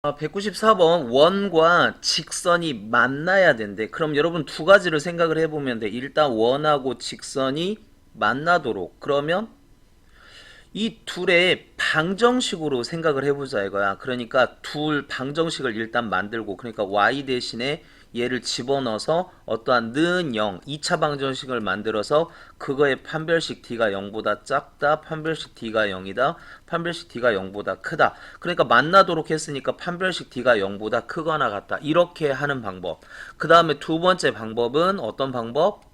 194번 원과 직선이 만나야 된대. 그럼 여러분 두 가지를 생각을 해보면 돼. 일단 원하고 직선이 만나도록. 그러면 이 둘의 방정식으로 생각을 해보자 이거야. 그러니까 둘 방정식을 일단 만들고, 그러니까 y 대신에 얘를 집어넣어서 어떠한 는 0, 2차 방정식을 만들어서 그거의 판별식 d가 0보다 작다, 판별식 d가 0이다, 판별식 d가 0보다 크다. 그러니까 만나도록 했으니까 판별식 d가 0보다 크거나 같다. 이렇게 하는 방법. 그 다음에 두 번째 방법은 어떤 방법?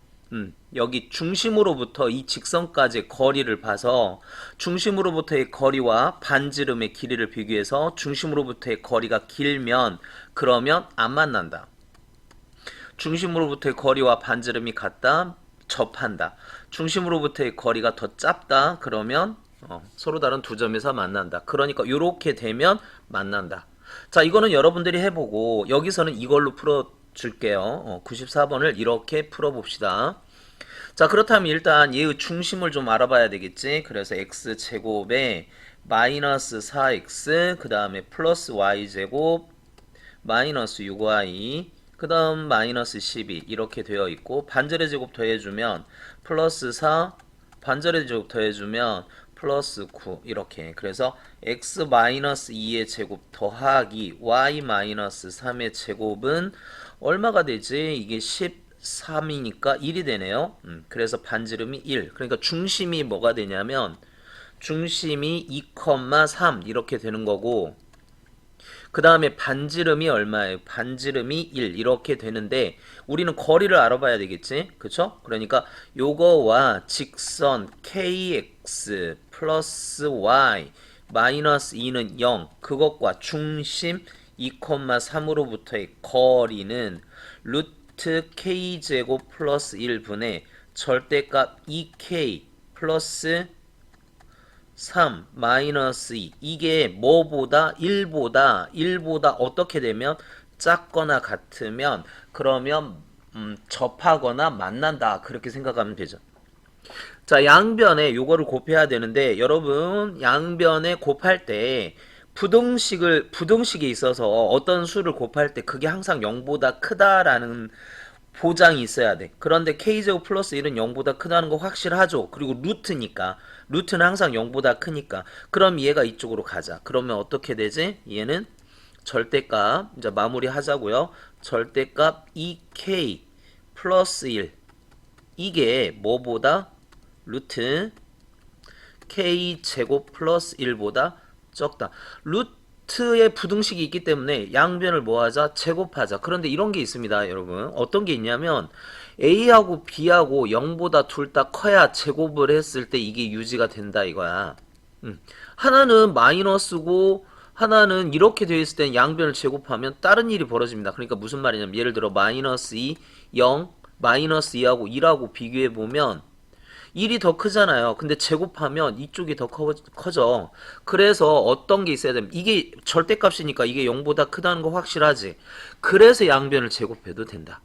여기 중심으로부터 이 직선까지 거리를 봐서 중심으로부터의 거리와 반지름의 길이를 비교해서 중심으로부터의 거리가 길면 그러면 안 만난다. 중심으로부터의 거리와 반지름이 같다. 접한다. 중심으로부터의 거리가 더 짧다. 그러면 서로 다른 두 점에서 만난다. 그러니까 이렇게 되면 만난다. 자, 이거는 여러분들이 해보고 여기서는 이걸로 풀어줄게요. 94번을 이렇게 풀어봅시다. 자, 그렇다면 일단 얘의 중심을 좀 알아봐야 되겠지. 그래서 x제곱에 마이너스 4x 그 다음에 플러스 y제곱 마이너스 6y 그 다음 마이너스 12 이렇게 되어 있고, 반절의 제곱 더해주면 플러스 4, 반절의 제곱 더해주면 플러스 9 이렇게. 그래서 x 마이너스 2의 제곱 더하기 y 마이너스 3의 제곱은 얼마가 되지? 이게 13이니까 1이 되네요. 그래서 반지름이 1. 그러니까 중심이 뭐가 되냐면 중심이 2,3 이렇게 되는 거고, 그 다음에 반지름이 얼마예요? 반지름이 1 이렇게 되는데 우리는 거리를 알아봐야 되겠지? 그쵸? 그러니까 요거와 직선 kx 플러스 y 마이너스 2는 0 그것과 중심 2,3으로부터의 거리는 루트 k제곱 플러스 1분의 절대값 2k 플러스 3 마이너스 2 이게 뭐보다 1보다 어떻게 되면 작거나 같으면 그러면 접하거나 만난다 그렇게 생각하면 되죠. 자, 양변에 요거를 곱해야 되는데 여러분 양변에 곱할 때 부등식에 있어서 어떤 수를 곱할 때 그게 항상 0보다 크다라는 보장이 있어야 돼. 그런데 k제곱 플러스 1은 0보다 크다는 거 확실하죠. 그리고 루트니까. 루트는 항상 0보다 크니까. 그럼 얘가 이쪽으로 가자. 그러면 어떻게 되지? 얘는 절대값 이제 마무리 하자고요. 절대값 2k 플러스 1 이게 뭐보다 루트 k제곱 플러스 1보다 적다. 루트의 부등식이 있기 때문에 양변을 뭐하자? 제곱하자. 그런데 이런 게 있습니다, 여러분. 어떤 게 있냐면 A하고 B하고 0보다 둘 다 커야 제곱을 했을 때 이게 유지가 된다 이거야. 하나는 마이너스고 하나는 이렇게 되어 있을 때는 양변을 제곱하면 다른 일이 벌어집니다. 그러니까 무슨 말이냐면 예를 들어 마이너스 2, 0, 마이너스 2하고 1하고 비교해보면 1이 더 크잖아요. 근데 제곱하면 이쪽이 더 커져. 그래서 어떤 게 있어야 되면 이게 절대값이니까 이게 0보다 크다는 거 확실하지. 그래서 양변을 제곱해도 된다.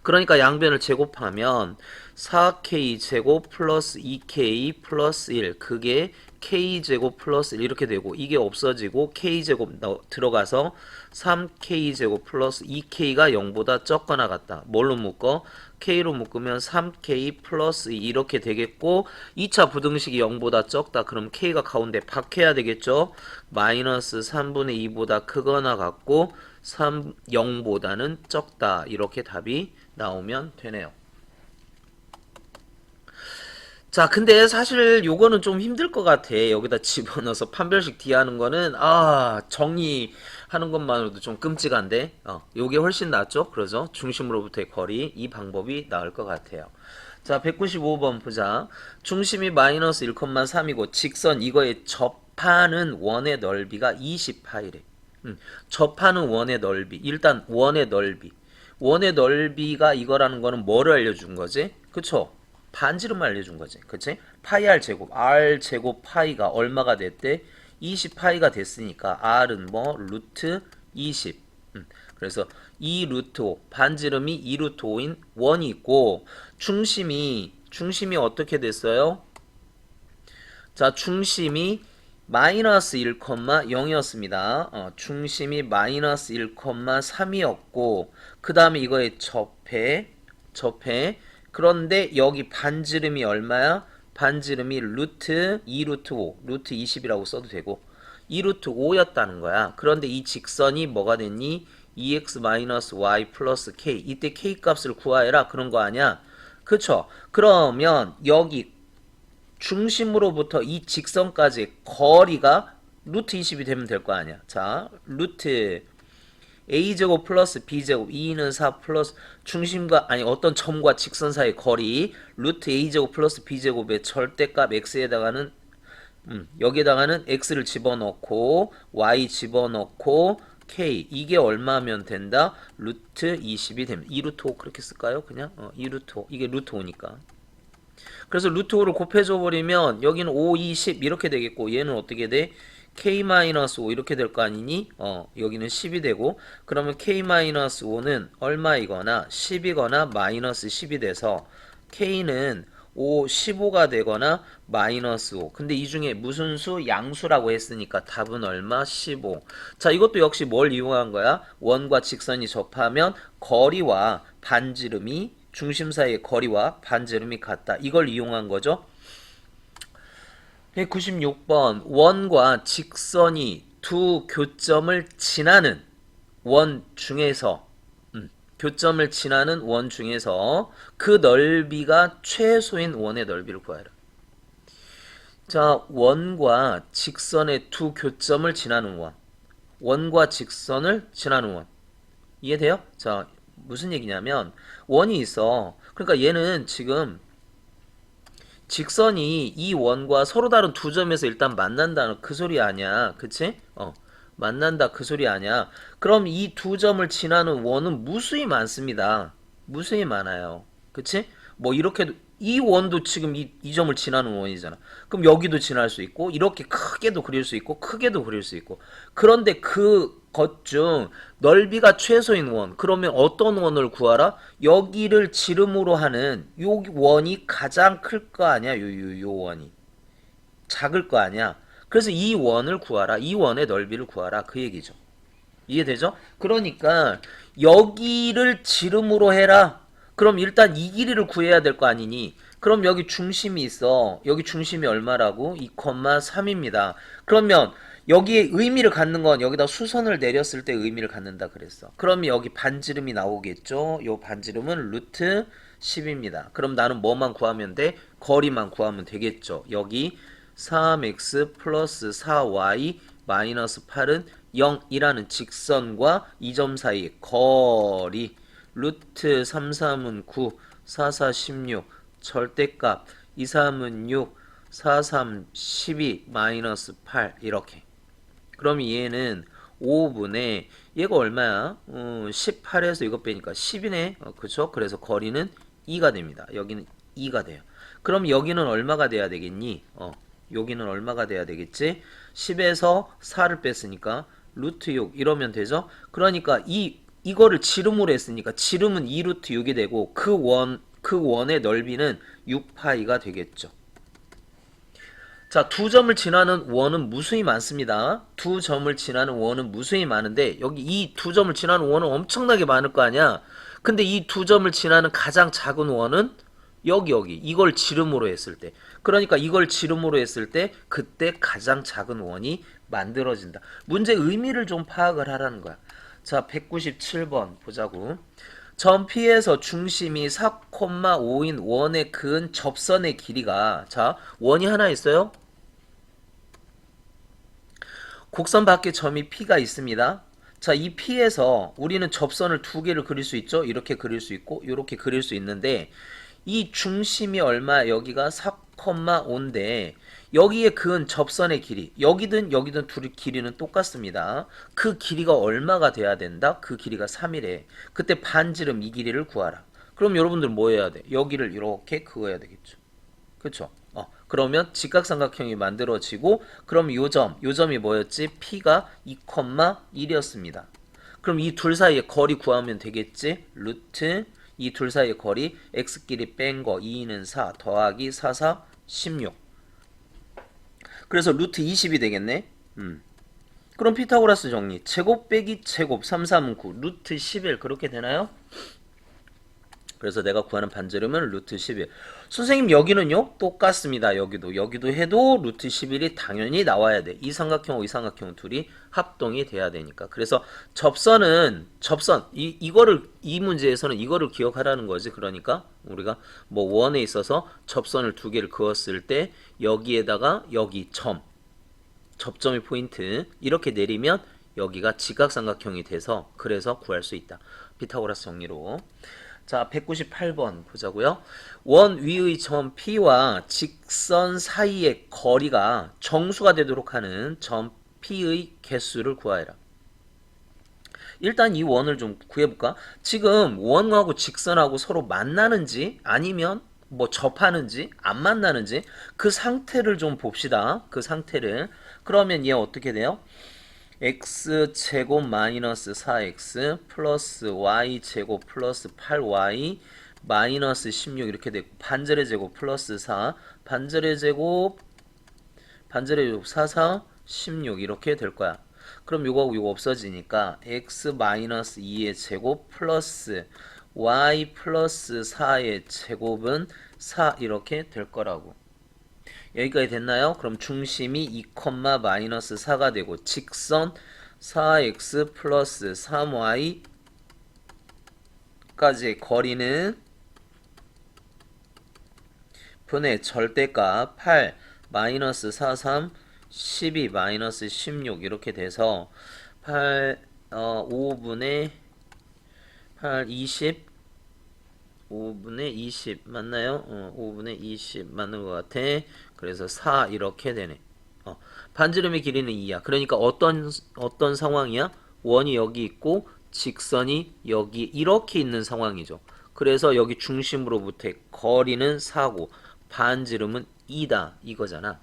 그러니까 양변을 제곱하면 4k 제곱 플러스 2k 플러스 1 그게 k 제곱 플러스 1 이렇게 되고 이게 없어지고 k 제곱 들어가서 3k 제곱 플러스 2k가 0보다 적거나 같다. 뭘로 묶어? k로 묶으면 3k 플러스 2 이렇게 되겠고 2차 부등식이 0보다 적다. 그럼 k가 가운데 박혀야 되겠죠. 마이너스 3분의 2보다 크거나 같고 0보다는 적다. 이렇게 답이 나오면 되네요. 자, 근데 사실 요거는 좀 힘들 것 같아. 여기다 집어넣어서 판별식 D 하는 거는 정리하는 것만으로도 좀 끔찍한데 요게 훨씬 낫죠? 그러죠? 중심으로부터의 거리 이 방법이 나을 것 같아요. 자, 195번 보자. 중심이 마이너스 1,3이고 직선 이거에 접하는 원의 넓이가 20파이래. 접하는 원의 넓이. 일단 원의 넓이. 원의 넓이가 이거라는 거는 뭐를 알려준 거지? 그쵸? 반지름을 알려준 거지. 그치? 파이 r 제곱. r 제곱 파이가 얼마가 됐대? 20파이가 됐으니까 r은 뭐? 루트 20. 그래서 2 루트 5. 반지름이 2 루트 5인 원이 있고 중심이 어떻게 됐어요? 자, 중심이 마이너스 1,0이었습니다. 중심이 마이너스 1,3이었고 그 다음에 이거의 접해 그런데 여기 반지름이 얼마야? 반지름이 루트 2 루트 5 루트 20이라고 써도 되고 2 루트 5였다는 거야. 그런데 이 직선이 뭐가 됐니? 2x-y 플러스 k. 이때 k 값을 구하해라 그런 거 아니야? 그쵸? 그러면 여기 중심으로부터 이 직선까지 거리가 루트 20이 되면 될 거 아니야. 자, 루트 a제곱 플러스 b제곱 2는 4 플러스 중심과 아니 어떤 점과 직선 사이 거리 루트 a제곱 플러스 b제곱의 절대값 x에다가는 여기에다가는 x를 집어넣고 y 집어넣고 k 이게 얼마면 된다? 루트 20이 됩니다. 2 루트 5 그렇게 쓸까요? 그냥 2 루트 5 이게 루트 5니까 그래서 루트 5를 곱해줘 버리면 여기는 5, 2, 10 이렇게 되겠고 얘는 어떻게 돼? k-5 이렇게 될 거 아니니? 여기는 10이 되고 그러면 k-5는 얼마이거나 10이거나 마이너스 10이 돼서 k는 5, 15가 되거나 마이너스 5. 근데 이 중에 무슨 수? 양수라고 했으니까 답은 얼마? 15. 자, 이것도 역시 뭘 이용한 거야? 원과 직선이 접하면 거리와 반지름이 중심 사이의 거리와 반지름이 같다. 이걸 이용한 거죠. 96번 원과 직선이 두 교점을 지나는 원 중에서 교점을 지나는 원 중에서 그 넓이가 최소인 원의 넓이를 구하라. 자, 원과 직선의 두 교점을 지나는 원. 원과 직선을 지나는 원. 이해돼요? 자, 무슨 얘기냐면 원이 있어. 그러니까 얘는 지금 직선이 이 원과 서로 다른 두 점에서 일단 만난다는 그 소리 아니야. 그치? 만난다 그 소리 아니야. 그럼 이 두 점을 지나는 원은 무수히 많습니다. 무수히 많아요. 그치? 뭐 이렇게 이 원도 지금 이 점을 지나는 원이잖아. 그럼 여기도 지날 수 있고 이렇게 크게도 그릴 수 있고 크게도 그릴 수 있고 그런데 그 것 중 넓이가 최소인 원 그러면 어떤 원을 구하라? 여기를 지름으로 하는 요 원이 가장 클 거 아니야? 요 원이 작을 거 아니야? 그래서 이 원을 구하라. 이 원의 넓이를 구하라. 그 얘기죠. 이해되죠? 그러니까 여기를 지름으로 해라. 그럼 일단 이 길이를 구해야 될 거 아니니? 그럼 여기 중심이 있어. 여기 중심이 얼마라고? 2,3입니다. 그러면 여기에 의미를 갖는 건 여기다 수선을 내렸을 때 의미를 갖는다 그랬어. 그럼 여기 반지름이 나오겠죠? 요 반지름은 루트 10입니다. 그럼 나는 뭐만 구하면 돼? 거리만 구하면 되겠죠. 여기 3x 플러스 4y 마이너스 8은 0이라는 직선과 이 점 사이의 거리 루트 33은 9 44 16 절대값 23은 6 43 12 마이너스 8 이렇게 그럼 얘는 5분의 얘가 얼마야? 18에서 이거 빼니까 10이네. 그쵸? 그래서 거리는 2가 됩니다. 여기는 2가 돼요. 그럼 여기는 얼마가 돼야 되겠니? 여기는 얼마가 돼야 되겠지? 10에서 4를 뺐으니까 루트 6 이러면 되죠? 그러니까 이거를 지름으로 했으니까 지름은 2 루트 6이 되고 그 원의 넓이는 6파이가 되겠죠. 자, 두 점을 지나는 원은 무수히 많습니다. 두 점을 지나는 원은 무수히 많은데 여기 이 두 점을 지나는 원은 엄청나게 많을 거 아니야. 근데 이 두 점을 지나는 가장 작은 원은 여기 이걸 지름으로 했을 때 그러니까 이걸 지름으로 했을 때 그때 가장 작은 원이 만들어진다. 문제 의미를 좀 파악을 하라는 거야. 자, 197번 보자고. 점 P에서 중심이 4,5인 원에 그은 접선의 길이가 자, 원이 하나 있어요. 곡선 밖에 점이 P가 있습니다. 자, 이 P에서 우리는 접선을 두 개를 그릴 수 있죠. 이렇게 그릴 수 있고 이렇게 그릴 수 있는데 이 중심이 얼마? 여기가 4,5인데 여기에 그은 접선의 길이 여기든 여기든 둘의 길이는 똑같습니다. 그 길이가 얼마가 돼야 된다? 그 길이가 3이래. 그때 반지름 이 길이를 구하라. 그럼 여러분들 뭐 해야 돼? 여기를 이렇게 그어야 되겠죠. 그쵸? 그러면 직각삼각형이 만들어지고 그럼 요점이 뭐였지? P가 2,1이었습니다. 그럼 이 둘 사이의 거리 구하면 되겠지? 루트 이 둘 사이의 거리 x끼리 뺀 거 2는 4 더하기 4, 4, 16 그래서 루트 20이 되겠네. 그럼 피타고라스 정리. 제곱 빼기 제곱 3, 3, 9 루트 11 그렇게 되나요? 그래서 내가 구하는 반지름은 루트 11. 선생님 여기는요? 똑같습니다. 여기도 해도 루트 11이 당연히 나와야 돼. 이 삼각형하고 이 삼각형 둘이 합동이 돼야 되니까. 그래서 접선 이거를 이 문제에서는 이거를 기억하라는 거지. 그러니까 우리가 뭐 원에 있어서 접선을 두 개를 그었을 때 여기에다가 여기 접점이 포인트 이렇게 내리면 여기가 직각삼각형이 돼서 그래서 구할 수 있다. 피타고라스 정리로. 자, 198번 보자고요. 원 위의 점 P와 직선 사이의 거리가 정수가 되도록 하는 점 P의 개수를 구하여라. 일단 이 원을 좀 구해볼까? 지금 원하고 직선하고 서로 만나는지 아니면 뭐 접하는지 안 만나는지 그 상태를 좀 봅시다. 그 상태를. 그러면 얘 어떻게 돼요? x제곱 마이너스 4x 플러스 y제곱 플러스 8y 마이너스 16 이렇게 되고 반절의 제곱 플러스 4 반절의 제곱 4, 4, 16 이렇게 될 거야. 그럼 요거하고 요거 없어지니까 x 마이너스 2의 제곱 플러스 y 플러스 4의 제곱은 4 이렇게 될 거라고. 여기까지 됐나요? 그럼 중심이 2, 마이너스 4가 되고 직선 4x 플러스 3y 까지의 거리는 분의 절대값 8 마이너스 4, 3 12 마이너스 16 이렇게 돼서 5분의 8 20 5분의 20 맞나요? 5분의 20 맞는 것 같아. 그래서 4 이렇게 되네. 반지름의 길이는 2야. 그러니까 어떤 상황이야? 원이 여기 있고 직선이 여기 이렇게 있는 상황이죠. 그래서 여기 중심으로부터의 거리는 4고 반지름은 2다 이거잖아.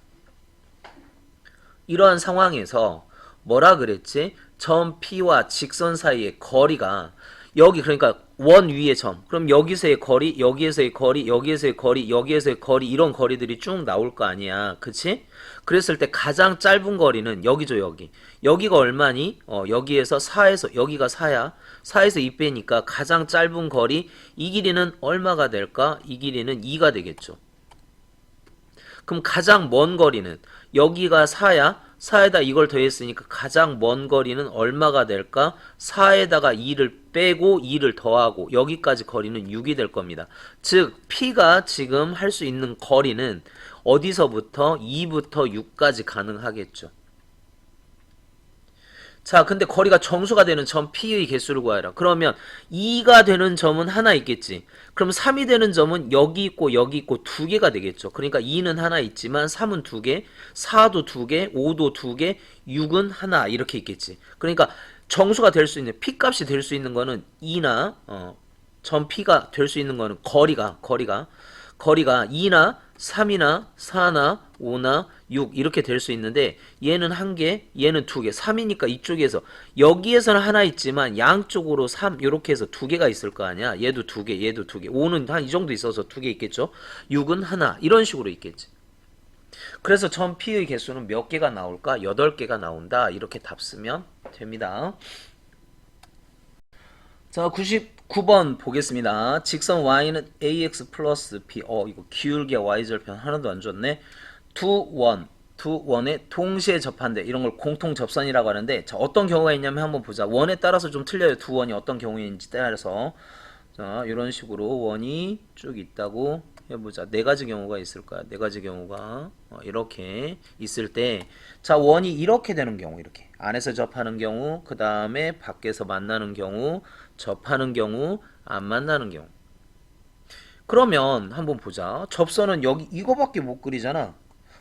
이러한 상황에서 뭐라 그랬지? 점 P와 직선 사이의 거리가 여기 그러니까 원 위의 점. 그럼 여기서의 거리, 여기에서의 거리, 여기에서의 거리, 여기에서의 거리 이런 거리들이 쭉 나올 거 아니야. 그치? 그랬을 때 가장 짧은 거리는 여기죠, 여기. 여기가 얼마니? 여기에서 4에서 여기가 4야. 4에서 2 빼니까 가장 짧은 거리 이 길이는 얼마가 될까? 이 길이는 2가 되겠죠. 그럼 가장 먼 거리는 여기가 4야. 4에다 이걸 더했으니까 가장 먼 거리는 얼마가 될까? 4에다가 2를 빼고 2를 더하고 여기까지 거리는 6이 될 겁니다. 즉 P가 지금 할 수 있는 거리는 어디서부터 2부터 6까지 가능하겠죠. 자, 근데 거리가 정수가 되는 점 P의 개수를 구하라. 그러면 2가 되는 점은 하나 있겠지. 그럼 3이 되는 점은 여기 있고 여기 있고 두 개가 되겠죠. 그러니까 2는 하나 있지만 3은 두 개, 4도 두 개, 5도 두 개, 6은 하나 이렇게 있겠지. 그러니까 정수가 될 수 있는 P값이 될 수 있는 거는 2나 점 P가 될 수 있는 거는 거리가 2나 3이나 4나 5나 6 이렇게 될 수 있는데 얘는 한 개, 얘는 두 개. 3이니까 이쪽에서 여기에서는 하나 있지만 양쪽으로 3 이렇게 해서 두 개가 있을 거 아니야. 얘도 두 개, 얘도 두 개. 5는 한 이 정도 있어서 두 개 있겠죠. 6은 하나 이런 식으로 있겠지. 그래서 점 P의 개수는 몇 개가 나올까? 8개가 나온다. 이렇게 답 쓰면 됩니다. 자, 99번 보겠습니다. 직선 y는 ax 플러스 b. 이거 기울기와 y절편 하나도 안 줬네. 두 원에 동시에 접한대. 이런 걸 공통 접선이라고 하는데, 자, 어떤 경우가 있냐면 한번 보자. 원에 따라서 좀 틀려요. 두 원이 어떤 경우인지 따라서. 자, 이런 식으로 원이 쭉 있다고 해보자. 네 가지 경우가 있을 거야. 네 가지 경우가 이렇게 있을 때, 자, 원이 이렇게 되는 경우, 이렇게 안에서 접하는 경우, 그 다음에 밖에서 만나는 경우, 접하는 경우, 안 만나는 경우. 그러면 한번 보자. 접선은 여기 이거밖에 못 그리잖아.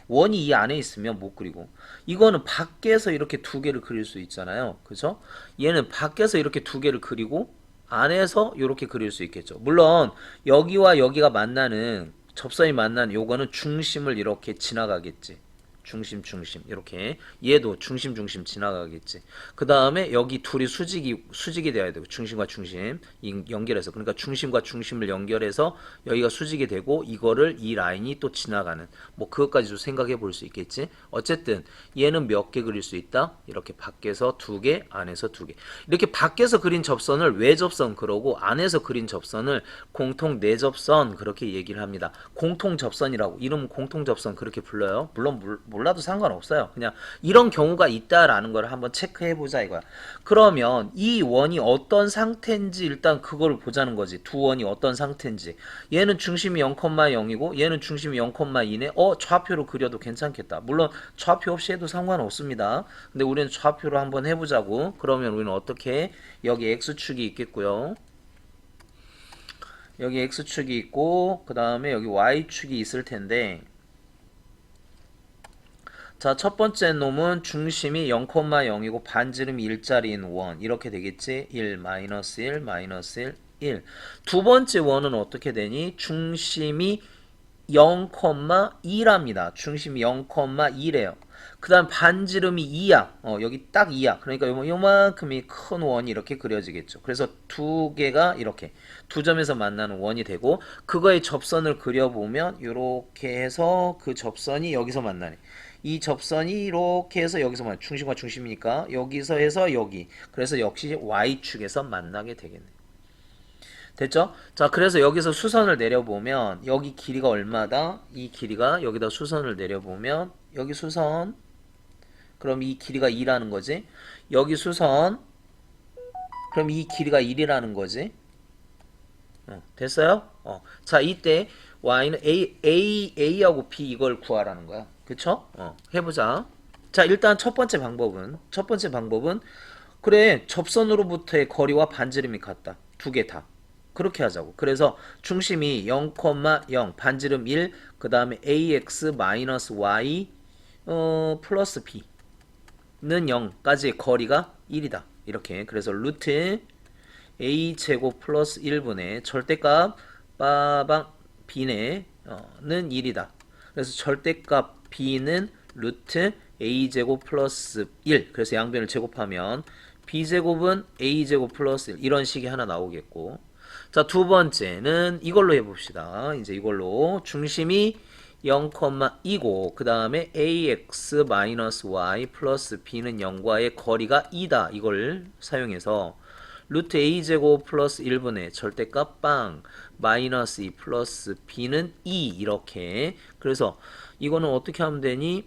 원이 이 안에 있으면 못 그리고, 이거는 밖에서 이렇게 두 개를 그릴 수 있잖아요. 그죠? 얘는 밖에서 이렇게 두 개를 그리고 안에서 이렇게 그릴 수 있겠죠. 물론 여기와 여기가 만나는 접선이 만나는 요거는 중심을 이렇게 지나가겠지. 중심 중심 이렇게 얘도 중심 중심 지나가겠지. 그 다음에 여기 둘이 수직이 돼야 되고 중심과 중심 연결해서 그러니까 중심과 중심을 연결해서 여기가 수직이 되고 이거를 이 라인이 또 지나가는 뭐 그것까지도 생각해 볼 수 있겠지. 어쨌든 얘는 몇 개 그릴 수 있다. 이렇게 밖에서 2개, 안에서 2개. 이렇게 밖에서 그린 접선을 외접선 그러고 안에서 그린 접선을 공통 내접선 그렇게 얘기를 합니다. 공통 접선이라고 이름 공통 접선 그렇게 불러요. 물론 몰라도 상관없어요. 그냥 이런 경우가 있다라는 걸 한번 체크해 보자 이거야. 그러면 이 원이 어떤 상태인지 일단 그걸 보자는 거지. 두 원이 어떤 상태인지. 얘는 중심이 0,0이고 얘는 중심이 0,2네. 좌표로 그려도 괜찮겠다. 물론 좌표 없이 해도 상관없습니다. 근데 우리는 좌표로 한번 해보자고. 그러면 우리는 어떻게 해? 여기 x축이 있겠고요. 여기 x축이 있고 그 다음에 여기 y축이 있을 텐데 자, 첫 번째 놈은 중심이 0,0이고 반지름이 1짜리인 원 이렇게 되겠지. 1, 마이너스 1, 마이너스 1, 1. 두 번째 원은 어떻게 되니? 중심이 0,2랍니다. 중심이 0,2래요. 그 다음 반지름이 2야. 여기 딱 2야. 그러니까 요만큼이 큰 원이 이렇게 그려지겠죠. 그래서 두 개가 이렇게 두 점에서 만나는 원이 되고 그거의 접선을 그려보면 이렇게 해서 그 접선이 여기서 만나네. 이 접선이 이렇게 해서 여기서 만나. 중심과 중심이니까 여기서 해서 여기. 그래서 역시 Y축에서 만나게 되겠네. 됐죠? 자, 그래서 여기서 수선을 내려보면 여기 길이가 얼마다? 이 길이가 여기다 수선을 내려보면 여기 수선 그럼 이 길이가 2라는 거지. 여기 수선 그럼 이 길이가 1이라는 거지. 됐어요? 자, 이때 y는 a하고 b 이걸 구하라는 거야. 그쵸? 해보자. 자, 일단 첫 번째 방법은 그래 접선으로부터의 거리와 반지름이 같다. 두 개 다. 그렇게 하자고. 그래서 중심이 0,0 반지름 1 그 다음에 ax 마이너스 y 플러스 b는 0까지의 거리가 1이다. 이렇게 그래서 루트 a 제곱 플러스 1분의 절대값 빠방 b는 1이다. 그래서 절대값 b는 루트 a 제곱 플러스 1. 그래서 양변을 제곱하면 b 제곱은 a 제곱 플러스 1 이런 식이 하나 나오겠고. 자, 두 번째는 이걸로 해봅시다. 이제 이걸로 중심이 0,2고 그 다음에 ax 마이너스 y 플러스 b는 0과의 거리가 2다. 이걸 사용해서 루트 a제곱 플러스 1분의 절대값 빵 마이너스 2 플러스 b는 2 이렇게. 그래서 이거는 어떻게 하면 되니?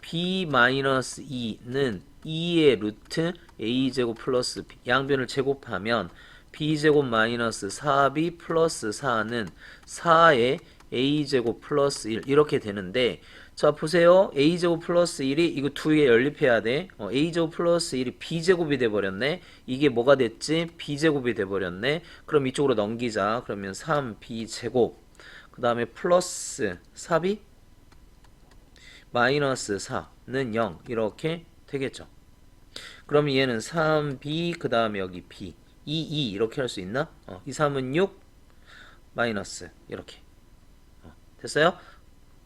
b 마이너스 2는 2의 루트 a제곱 플러스 b 양변을 제곱하면 b제곱 마이너스 4b 플러스 4는 4의 a제곱 플러스 1 이렇게 되는데 자 보세요. a제곱 플러스 1이 이거 두 개 연립해야 돼. a제곱 플러스 1이 b제곱이 돼버렸네. 이게 뭐가 됐지? b제곱이 돼버렸네. 그럼 이쪽으로 넘기자. 그러면 3b제곱 그 다음에 플러스 4b 마이너스 4는 0 이렇게 되겠죠. 그럼 얘는 3b 그 다음에 여기 b 2 이렇게 할 수 있나? 2, 3은 6 마이너스 이렇게 됐어요?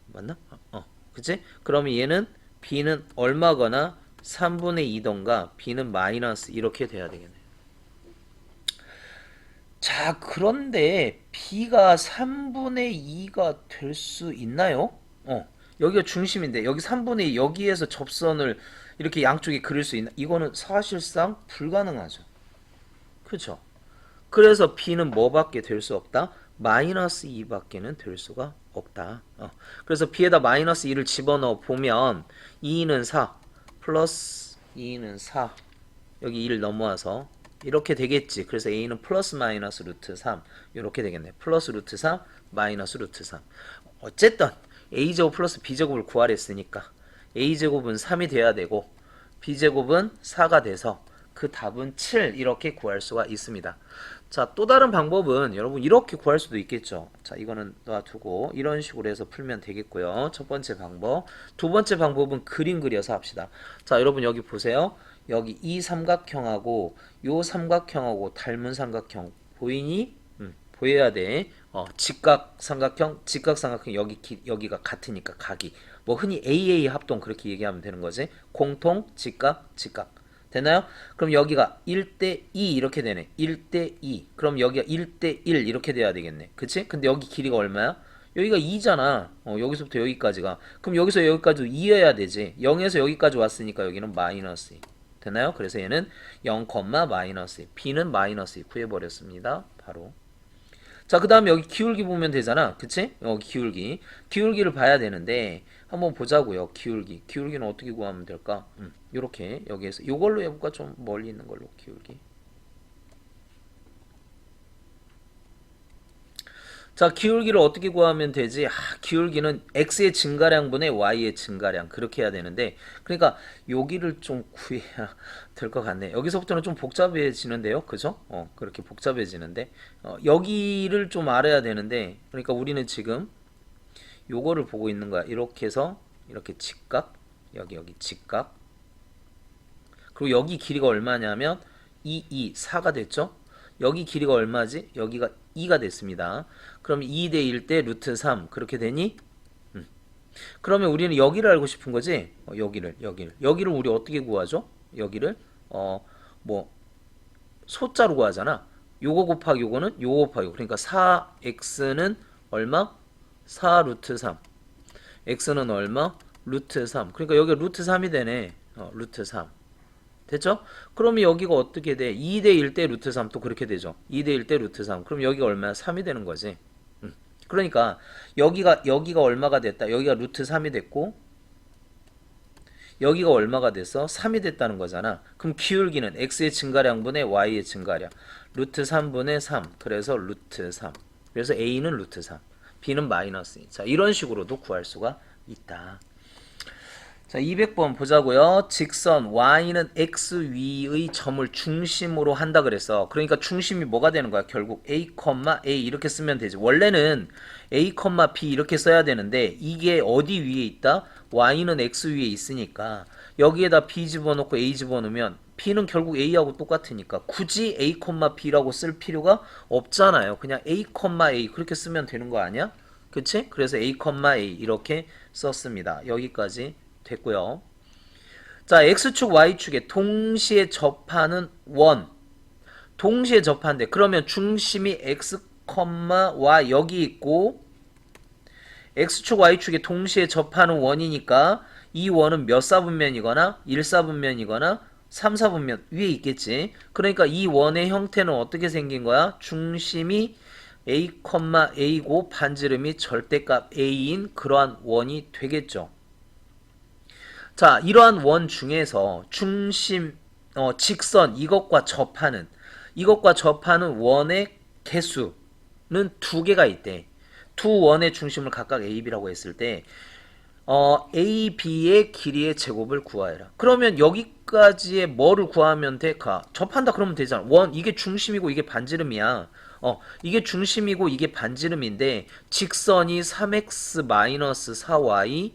맞나? 그치? 그러면 얘는 b는 얼마거나 3분의 2던가 b는 마이너스 이렇게 돼야 되겠네. 자, 그런데 b가 3분의 2가 될 수 있나요? 여기가 중심인데 여기 3분의 2 여기에서 접선을 이렇게 양쪽에 그릴 수 있나? 이거는 사실상 불가능하죠. 그죠? 그래서 b는 뭐밖에 될 수 없다? 마이너스 2밖에는 될 수가 없다. 그래서 b에다 마이너스 2를 집어넣어 보면 2는 4 플러스 2는 4 여기 1 넘어와서 이렇게 되겠지. 그래서 a는 플러스 마이너스 루트 3 이렇게 되겠네. 플러스 루트 3 마이너스 루트 3 어쨌든 a제곱 플러스 b제곱을 구하랬으니까 a제곱은 3이 돼야 되고 b제곱은 4가 돼서 그 답은 7 이렇게 구할 수가 있습니다. 자, 또 다른 방법은 여러분 이렇게 구할 수도 있겠죠. 자, 이거는 놔두고 이런 식으로 해서 풀면 되겠고요. 첫 번째 방법. 두 번째 방법은 그림 그려서 합시다. 자, 여러분 여기 보세요. 여기 이 삼각형하고 요 삼각형하고 닮은 삼각형 보이니? 보여야 돼. 직각 삼각형 여기가 같으니까 각이 뭐 흔히 AA 합동 그렇게 얘기하면 되는 거지. 공통, 직각, 직각. 되나요? 그럼 여기가 1대 2 이렇게 되네. 1대 2. 그럼 여기가 1대 1 이렇게 돼야 되겠네. 그치? 근데 여기 길이가 얼마야? 여기가 2잖아. 여기서부터 여기까지가. 그럼 여기서 여기까지도 2여야 되지. 0에서 여기까지 왔으니까 여기는 마이너스 2. 되나요? 그래서 얘는 0, 마이너스 2. B는 마이너스 2 구해버렸습니다. 바로. 자, 그 다음에 여기 기울기 보면 되잖아. 그치? 여기 기울기. 기울기를 봐야 되는데, 한번 보자고요. 기울기. 기울기는 어떻게 구하면 될까? 요렇게, 여기에서. 요걸로 해볼까? 좀 멀리 있는 걸로, 기울기. 자, 기울기를 어떻게 구하면 되지? 기울기는 x의 증가량분의 y의 증가량 그렇게 해야 되는데 그러니까 여기를 좀 구해야 될 것 같네. 여기서부터는 좀 복잡해지는데요. 그죠? 그렇게 복잡해지는데 여기를 좀 알아야 되는데 그러니까 우리는 지금 요거를 보고 있는 거야. 이렇게 해서 이렇게 직각 여기 직각 그리고 여기 길이가 얼마냐면 4가 됐죠? 여기 길이가 얼마지? 여기가 2가 됐습니다. 그럼 2 대 1 대 루트 3 그렇게 되니? 그러면 우리는 여기를 알고 싶은 거지? 여기를 우리 어떻게 구하죠? 여기를 뭐 소자로 구하잖아. 요거 곱하기 요거는 요거 곱하기 그러니까 4x는 얼마? 4 루트 3 x는 얼마? 루트 3 그러니까 여기 루트 3이 되네. 루트 3 됐죠? 그러면 여기가 어떻게 돼? 2대 1대 루트 3 또 그렇게 되죠. 2대 1대 루트 3 그럼 여기가 얼마야? 3이 되는 거지. 그러니까 여기가 얼마가 됐다. 여기가 루트 3이 됐고 여기가 얼마가 됐어? 3이 됐다는 거잖아. 그럼 기울기는 x의 증가량분의 y의 증가량 루트 3분의 3 그래서 루트 3 그래서 a는 루트 3 b는 마이너스 2. 자, 이런 식으로도 구할 수가 있다. 자, 200번 보자고요. 직선 y는 x 위의 점을 중심으로 한다 그랬어. 그러니까 중심이 뭐가 되는 거야? 결국 a, a 이렇게 쓰면 되지. 원래는 a, b 이렇게 써야 되는데 이게 어디 위에 있다? y는 x 위에 있으니까 여기에다 b 집어넣고 a 집어넣으면 b는 결국 a하고 똑같으니까 굳이 a, b라고 쓸 필요가 없잖아요. 그냥 a, a 그렇게 쓰면 되는 거 아니야? 그치? 그래서 a, a 이렇게 썼습니다. 여기까지 됐고요. 자, x축, y축에 동시에 접하는 원. 동시에 접한대. 그러면 중심이 x, y 여기 있고 x축, y축에 동시에 접하는 원이니까 이 원은 몇 사분면이거나 1사분면이거나 3사분면 위에 있겠지. 그러니까 이 원의 형태는 어떻게 생긴 거야? 중심이 a, a고 반지름이 절대값 a인 그러한 원이 되겠죠. 자, 이러한 원 중에서 중심, 직선 이것과 접하는 원의 개수는 두 개가 있대. 두 원의 중심을 각각 A, B라고 했을 때 A, B의 길이의 제곱을 구하여라. 그러면 여기까지의 뭐를 구하면 돼? 접한다 그러면 되잖아. 이게 중심이고 이게 반지름이야. 이게 중심이고 이게 반지름인데 직선이 3x-4y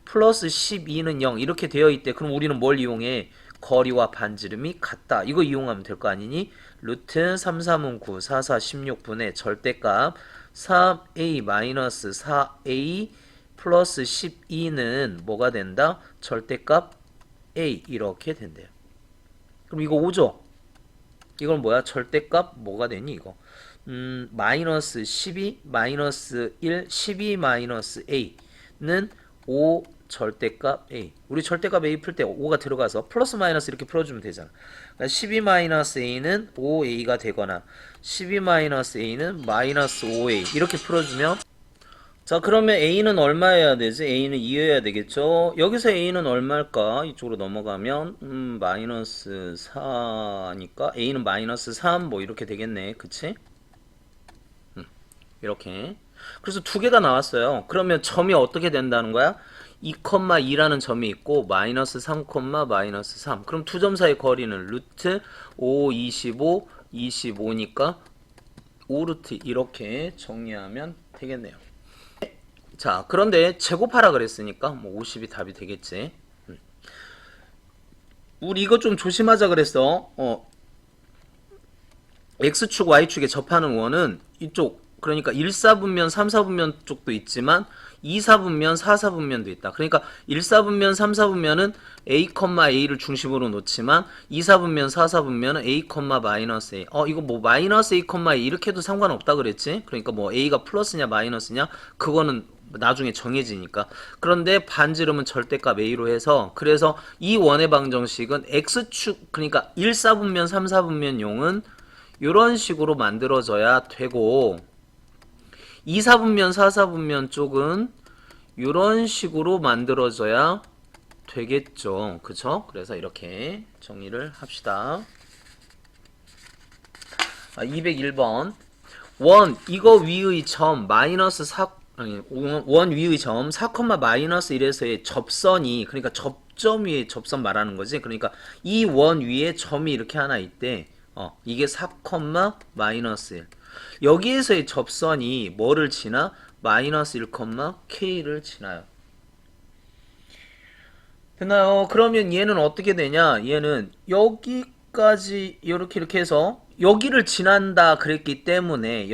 플러스 12는 0 이렇게 되어 있대. 그럼 우리는 뭘 이용해? 거리와 반지름이 같다. 이거 이용하면 될 거 아니니? 루트 3, 3은 9, 4, 4, 16분의 절대값 3a-4a 플러스 12는 뭐가 된다? 절대값 a 이렇게 된대요. 그럼 이거 5죠? 이건 뭐야? 절대값 뭐가 되니 이거? 마이너스 12, 마이너스 1, 12 마이너스 a는 5 절대값 a. 우리 절대값 a 풀 때 5가 들어가서 플러스 마이너스 이렇게 풀어주면 되잖아. 그러니까 12 마이너스 a는 5a가 되거나 12 마이너스 a는 마이너스 5a 이렇게 풀어주면 자, 그러면 a는 얼마여야 되지? a는 2여야 되겠죠? 여기서 a는 얼마일까? 이쪽으로 넘어가면 마이너스 4니까 a는 마이너스 3 뭐 이렇게 되겠네. 그치? 이렇게. 그래서 두 개가 나왔어요. 그러면 점이 어떻게 된다는 거야? 2,2라는 점이 있고 마이너스 3, 마이너스 3. 그럼 두 점 사이 거리는 루트 5, 25, 25니까 5루트 이렇게 정리하면 되겠네요. 자, 그런데 제곱하라 그랬으니까 뭐 50이 답이 되겠지. 우리 이거 좀 조심하자 그랬어. x축, y축에 접하는 원은 이쪽 그러니까 1사분면, 3사분면 쪽도 있지만 2사분면, 4사분면도 있다. 그러니까 1사분면, 3사분면은 a, a를 중심으로 놓지만 2사분면, 4사분면은 a, 마이너스 a. 이거 뭐 마이너스 a, a 이렇게 해도 상관없다 그랬지? 그러니까 뭐 a가 플러스냐 마이너스냐 그거는 나중에 정해지니까. 그런데 반지름은 절대값 a로 해서 그래서 이 원의 방정식은 x축 그러니까 1사분면, 3사분면용은 이런 식으로 만들어져야 되고 2사분면, 4사분면 쪽은 이런 식으로 만들어져야 되겠죠. 그쵸? 그래서 이렇게 정리를 합시다. 201번 원 이거 위의 점 마이너스 4 아니 원 위의 점 4, 마이너스 1에서의 접선이 그러니까 접점 위에 접선 말하는 거지. 그러니까 이 원 위에 점이 이렇게 하나 있대. 이게 4, 마이너스 1. 여기에서의 접선이 뭐를 지나? 마이너스 1, k를 지나요. 됐나요? 그러면 얘는 어떻게 되냐? 얘는 여기까지 이렇게 해서 여기를 지난다 그랬기 때문에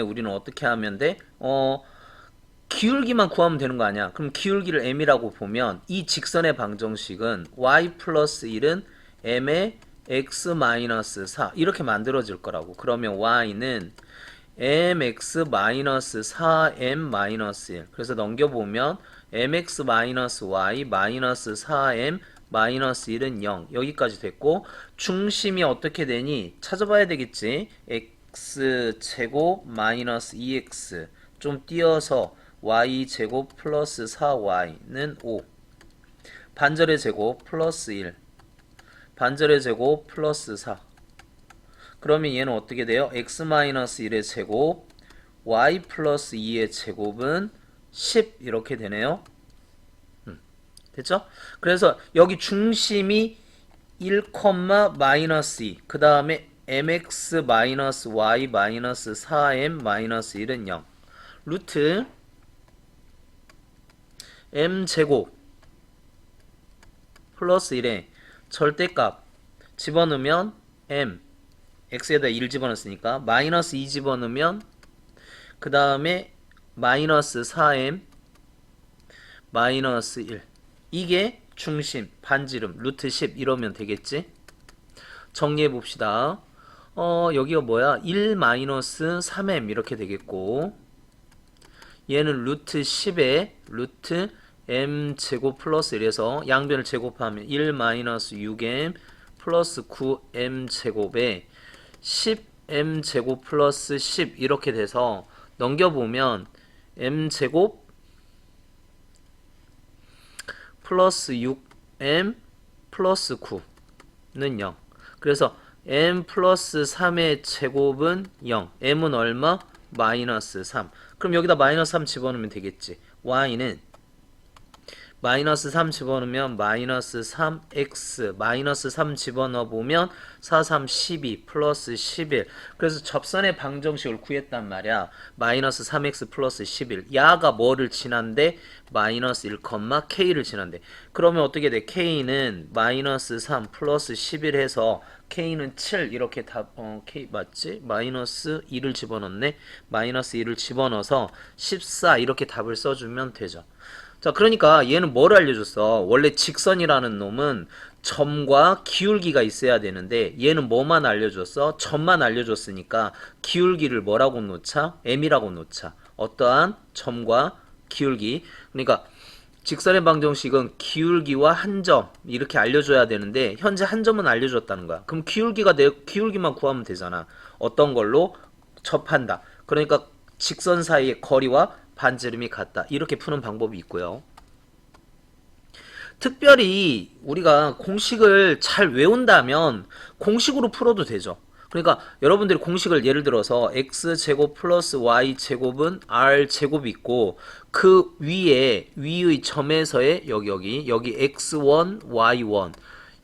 우리는 어떻게 하면 돼? 기울기만 구하면 되는 거 아니야? 그럼 기울기를 m이라고 보면 이 직선의 방정식은 y 플러스 1은 m의 x 마이너스 4 이렇게 만들어질 거라고. 그러면 y는 mx 마이너스 4m 마이너스 1. 그래서 넘겨보면 mx 마이너스 y 마이너스 4m 마이너스 1은 0 여기까지 됐고 중심이 어떻게 되니? 찾아봐야 되겠지. x제곱 마이너스 2x 좀 띄어서 y제곱 플러스 4y는 5 반절의 제곱 플러스 1 반절의 제곱 플러스 4 그러면 얘는 어떻게 돼요? x-1의 제곱 y 플러스 2의 제곱은 10 이렇게 되네요. 됐죠? 그래서 여기 중심이 1, 마이너스 2 그 다음에 mx 마이너스 y 마이너스 4m 마이너스 1은 0 루트 m제곱 플러스 1에 절대값 집어넣으면 m x에다 1 집어넣었으니까 마이너스 2 집어넣으면 그 다음에 마이너스 4m 마이너스 1 이게 중심 반지름 루트 10 이러면 되겠지. 정리해 봅시다. 여기가 뭐야? 1 마이너스 3m 이렇게 되겠고 얘는 루트 10에 루트 m 제곱 플러스 1에서 양변을 제곱하면 1 마이너스 6m 플러스 9m 제곱에 10m 제곱 플러스 10 이렇게 돼서 넘겨보면 m 제곱 플러스 6m 플러스 9는 0 그래서 m 플러스 3의 제곱은 0 m은 얼마? 마이너스 3 그럼 여기다 마이너스 3 집어넣으면 되겠지. y는 마이너스 3 집어넣으면 마이너스 3x 마이너스 3 집어넣어보면 4, 3, 12 플러스 11 그래서 접선의 방정식을 구했단 말이야. 마이너스 3x 플러스 11 야가 뭐를 지난데? 마이너스 1, k를 지난데 그러면 어떻게 돼? k는 마이너스 3 플러스 11 해서 k는 7 이렇게 답 k 맞지? 마이너스 2를 집어넣네. 마이너스 2를 집어넣어서 14 이렇게 답을 써주면 되죠. 자, 그러니까 얘는 뭘 알려줬어? 원래 직선이라는 놈은 점과 기울기가 있어야 되는데 얘는 뭐만 알려줬어? 점만 알려줬으니까 기울기를 뭐라고 놓자? m이라고 놓자. 어떠한 점과 기울기. 그러니까 직선의 방정식은 기울기와 한 점 이렇게 알려줘야 되는데 현재 한 점은 알려줬다는 거야. 그럼 기울기만 구하면 되잖아. 어떤 걸로? 접한다. 그러니까 직선 사이의 거리와 반지름이 같다. 이렇게 푸는 방법이 있고요. 특별히 우리가 공식을 잘 외운다면 공식으로 풀어도 되죠. 그러니까 여러분들이 공식을 예를 들어서 x제곱 플러스 y제곱은 r제곱이 있고 그 위의 점에서의 여기 x1, y1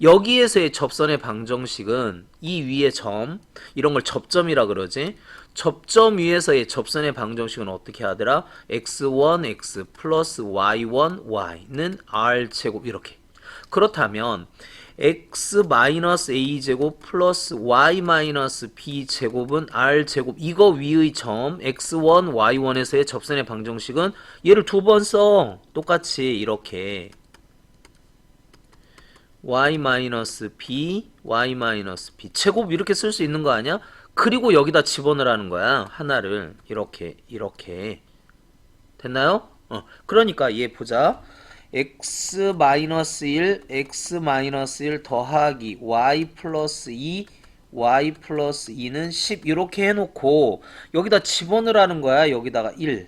여기에서의 접선의 방정식은 이 위의 점 이런 걸 접점이라 그러지. 접점 위에서의 접선의 방정식은 어떻게 하더라? x1 x 플러스 y1 y는 r제곱 이렇게. 그렇다면 x 마이너스 a 제곱 플러스 y 마이너스 b 제곱은 r 제곱. 이거 위의 점 x1 y1에서의 접선의 방정식은 얘를 두 번 써. 똑같이 이렇게 y 마이너스 b y 마이너스 b 제곱 이렇게 쓸 수 있는 거 아니야? 그리고 여기다 집어넣으라는 거야. 하나를 이렇게 됐나요? 그러니까 얘 보자. x 마이너스 1 x 마이너스 1 더하기 y 플러스 2 y 플러스 2는 10 이렇게 해놓고 여기다 집어넣으라는 거야. 여기다가 1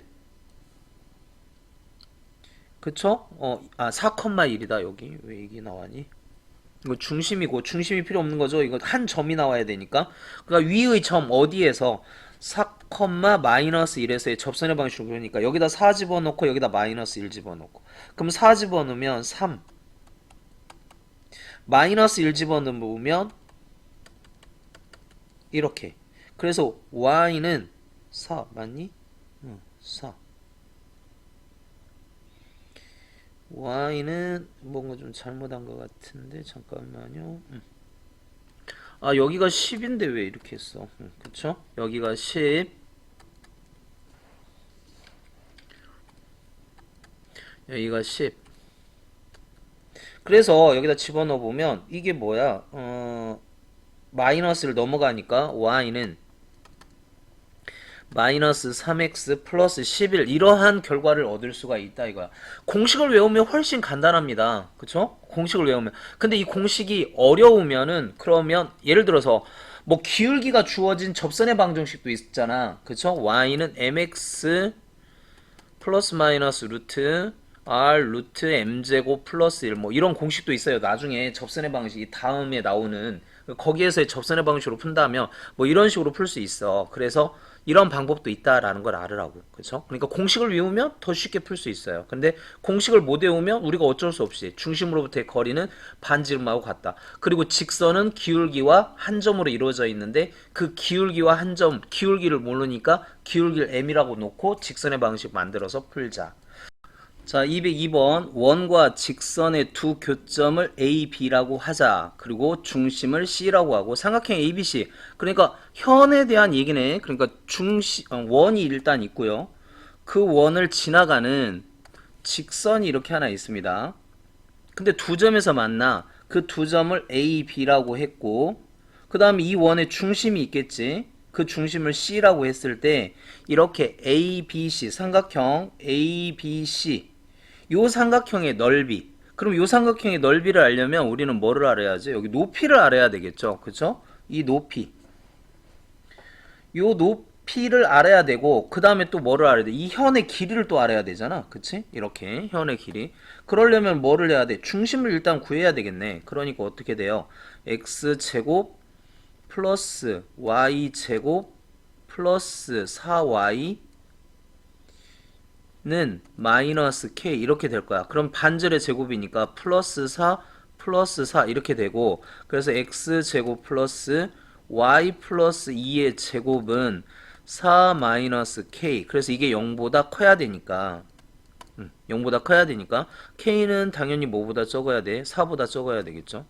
그쵸? 4,1이다 여기. 왜 이게 나와니? 이거 중심이고 중심이 필요 없는 거죠. 이거 한 점이 나와야 되니까. 그러니까 위의 점 어디에서 4, 마이너스 1에서의 접선의 방식으로 그러니까 여기다 4 집어넣고 여기다 마이너스 1 집어넣고 그럼 4 집어넣으면 3 마이너스 1 집어넣으면 이렇게 그래서 y는 4 맞니? 4 y는 뭔가 좀 잘못한 것 같은데 잠깐만요. 여기가 10인데 왜 이렇게 했어? 그쵸? 여기가 10 여기가 10 그래서 여기다 집어넣어 보면 이게 뭐야? 마이너스를 넘어가니까 y는 마이너스 3x 플러스 11 이러한 결과를 얻을 수가 있다 이거야. 공식을 외우면 훨씬 간단합니다. 그쵸? 공식을 외우면. 근데 이 공식이 어려우면은 그러면 예를 들어서 뭐 기울기가 주어진 접선의 방정식도 있잖아. 그쵸? y는 mx 플러스 마이너스 루트 r 루트 m제곱 플러스 1 뭐 이런 공식도 있어요. 나중에 접선의 방식이 다음에 나오는 거기에서의 접선의 방식으로 푼다면 뭐 이런 식으로 풀 수 있어. 그래서 이런 방법도 있다라는 걸 알으라고. 그렇죠? 그러니까 공식을 외우면 더 쉽게 풀 수 있어요. 근데 공식을 못 외우면 우리가 어쩔 수 없이 중심으로부터의 거리는 반지름하고 같다. 그리고 직선은 기울기와 한 점으로 이루어져 있는데 그 기울기와 한 점, 기울기를 모르니까 기울기를 m이라고 놓고 직선의 방식 만들어서 풀자. 자, 202번 원과 직선의 두 교점을 A, B라고 하자. 그리고 중심을 C라고 하고 삼각형 ABC. 그러니까 현에 대한 얘기네. 그러니까 원이 일단 있고요. 그 원을 지나가는 직선이 이렇게 하나 있습니다. 근데 두 점에서 만나. 그 두 점을 A, B라고 했고 그 다음에 이 원의 중심이 있겠지. 그 중심을 C라고 했을 때 이렇게 ABC 삼각형 ABC 요 삼각형의 넓이. 그럼 요 삼각형의 넓이를 알려면 우리는 뭐를 알아야지? 여기 높이를 알아야 되겠죠. 그쵸? 이 높이. 요 높이를 알아야 되고 그 다음에 또 뭐를 알아야 돼? 이 현의 길이를 또 알아야 되잖아. 그치? 이렇게 현의 길이. 그러려면 뭐를 해야 돼? 중심을 일단 구해야 되겠네. 그러니까 어떻게 돼요? x제곱 플러스 y제곱 플러스 4y 는 마이너스 k 이렇게 될 거야. 그럼 반절의 제곱이니까 플러스 4 플러스 4 이렇게 되고 그래서 x제곱 플러스 y 플러스 2의 제곱은 4 마이너스 k 그래서 이게 0보다 커야 되니까 0보다 커야 되니까 k는 당연히 뭐보다 적어야 돼? 4보다 적어야 되겠죠.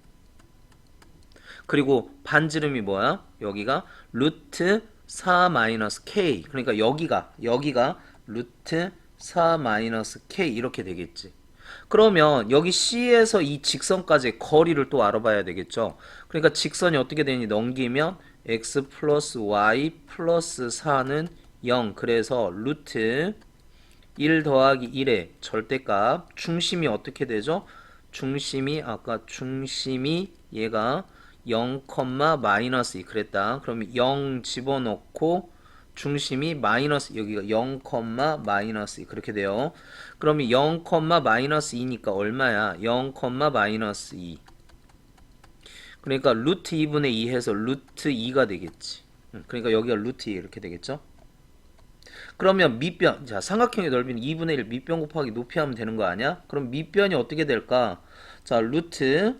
그리고 반지름이 뭐야? 여기가 루트 4 마이너스 k 그러니까 여기가 루트 4 마이너스 k 이렇게 되겠지. 그러면 여기 C에서 이 직선까지의 거리를 또 알아봐야 되겠죠. 그러니까 직선이 어떻게 되니 넘기면 x 플러스 y 플러스 4는 0 그래서 루트 1 더하기 1의 절대값 중심이 어떻게 되죠? 중심이 얘가 0, 마이너스 2 그랬다. 그러면 0 집어넣고 중심이 마이너스 여기가 0, 마이너스 2 그렇게 돼요. 그러면 0, 마이너스 2니까 얼마야? 0, 마이너스 2 그러니까 루트 2분의 2 해서 루트 2가 되겠지. 그러니까 여기가 루트 2 이렇게 되겠죠. 그러면 밑변 자 삼각형의 넓이는 2분의 1 밑변 곱하기 높이 하면 되는 거 아니야? 그럼 밑변이 어떻게 될까? 자 루트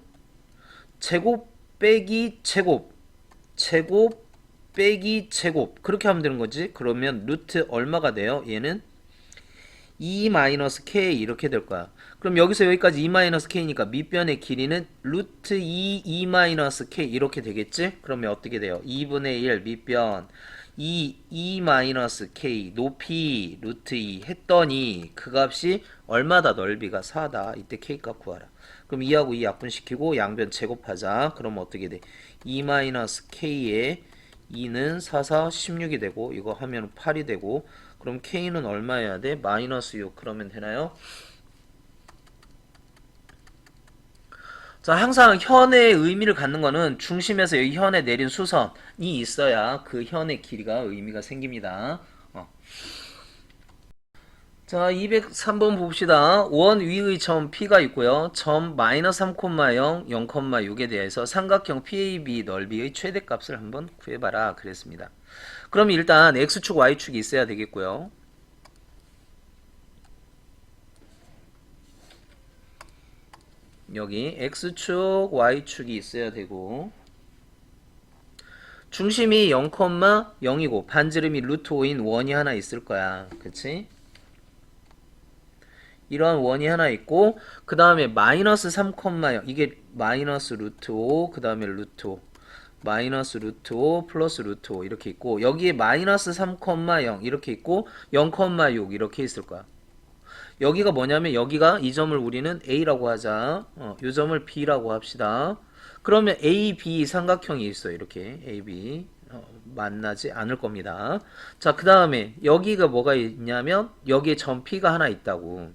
제곱 빼기 제곱 빼기 제곱 그렇게 하면 되는 거지. 그러면 루트 얼마가 돼요? 얘는 2-k 이렇게 될 거야. 그럼 여기서 여기까지 2-k니까 밑변의 길이는 루트 2 2-k 이렇게 되겠지? 그러면 어떻게 돼요? 2분의 1 밑변 2-k 높이 루트 2 했더니 그 값이 얼마다? 넓이가 4다. 이때 k 값 구하라. 그럼 2하고 2 약분시키고 양변 제곱하자. 그럼 어떻게 돼? 2-k에 2는 4, 4, 16이 되고 이거 하면 8이 되고 그럼 k는 얼마여야 돼? 마이너스 6 그러면 되나요? 자, 항상 현의 의미를 갖는 거는 중심에서 이 현에 내린 수선이 있어야 그 현의 길이가 의미가 생깁니다. 자, 203번 봅시다. 원 위의 점 P가 있고요. 점 마이너스 3,0, 0,6에 대해서 삼각형 PAB 넓이의 최대값을 한번 구해봐라 그랬습니다. 그럼 일단 X축, Y축이 있어야 되겠고요. 여기 X축, Y축이 있어야 되고 중심이 0,0이고 반지름이 루트 5인 원이 하나 있을 거야. 그치? 이러한 원이 하나 있고 그 다음에 마이너스 3,0 이게 마이너스 루트 5 그 다음에 루트 5 마이너스 루트 5 플러스 루트 5 이렇게 있고 여기에 마이너스 3,0 이렇게 있고 0,6 이렇게 있을 거야. 여기가 뭐냐면 여기가 이 점을 우리는 A라고 하자. 이 점을 B라고 합시다. 그러면 A, B 삼각형이 있어요. 이렇게 A, B 만나지 않을 겁니다. 자, 그 다음에 여기가 뭐가 있냐면 여기에 점 P가 하나 있다고.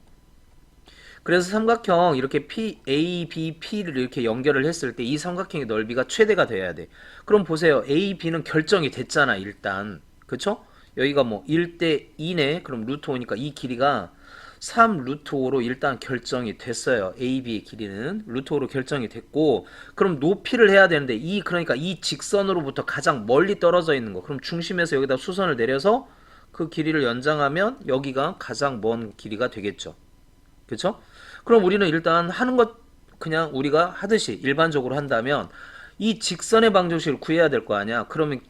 그래서 삼각형 이렇게 P, A, B, P를 이렇게 연결을 했을 때 이 삼각형의 넓이가 최대가 돼야 돼. 그럼 보세요. A, B는 결정이 됐잖아, 일단. 그쵸? 여기가 뭐 1대 2네. 그럼 루트 5니까 이 길이가 3 루트 5로 일단 결정이 됐어요. A, B의 길이는 루트 5로 결정이 됐고 그럼 높이를 해야 되는데 그러니까 이 직선으로부터 가장 멀리 떨어져 있는 거. 그럼 중심에서 여기다 수선을 내려서 그 길이를 연장하면 여기가 가장 먼 길이가 되겠죠. 그쵸? 그럼 우리는 일단 하는 것 그냥 우리가 하듯이 일반적으로 한다면 이 직선의 방정식을 구해야 될 거 아니야. 그러면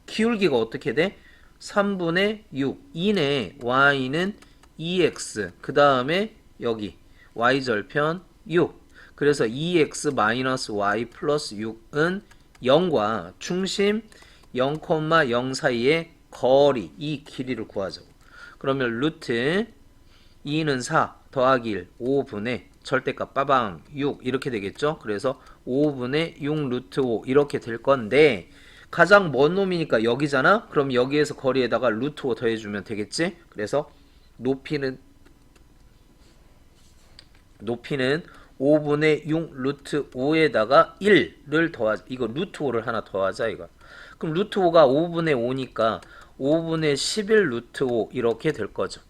기울기가 어떻게 돼? 3분의 6 이내 y는 2x 그 다음에 여기 y절편 6 그래서 2x 마이너스 y 플러스 6은 0과 중심 0,0 사이의 거리 이 길이를 구하자고. 그러면 루트 2는 4 더하기 1 5분의 절대값 빠방 6 이렇게 되겠죠. 그래서 5분의 6 루트 5 이렇게 될 건데 가장 먼 놈이니까 여기잖아. 그럼 여기에서 거리에다가 루트 5 더해주면 되겠지. 그래서 높이는 5분의 6 루트 5에다가 1를 더하자. 이거 루트 5를 하나 더하자 이거. 그럼 루트 5가 5분의 5니까 5분의 11 루트 5 이렇게 될 거죠.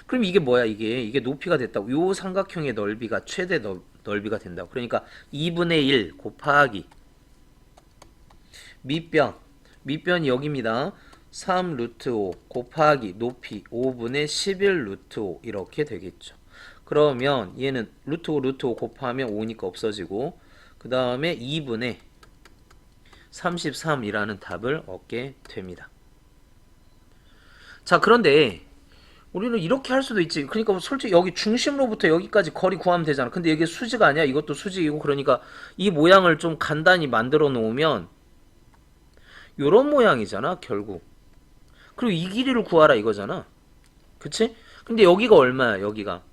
그럼 이게 뭐야 이게 높이가 됐다고. 요 삼각형의 넓이가 최대 넓이가 된다고. 그러니까 2분의 1 곱하기 밑변이 여기입니다. 3 루트 5 곱하기 높이 5분의 11 루트 5 이렇게 되겠죠. 그러면 얘는 루트 5 루트 5 곱하면 5니까 없어지고 그 다음에 2분의 33이라는 답을 얻게 됩니다. 자, 그런데 우리는 이렇게 할 수도 있지. 그러니까 솔직히 여기 중심으로부터 여기까지 거리 구하면 되잖아. 근데 이게 수지가 아니야. 이것도 수직이고 그러니까 이 모양을 좀 간단히 만들어 놓으면 요런 모양이잖아 결국. 그리고 이 길이를 구하라 이거잖아. 그치? 근데 여기가 얼마야 여기가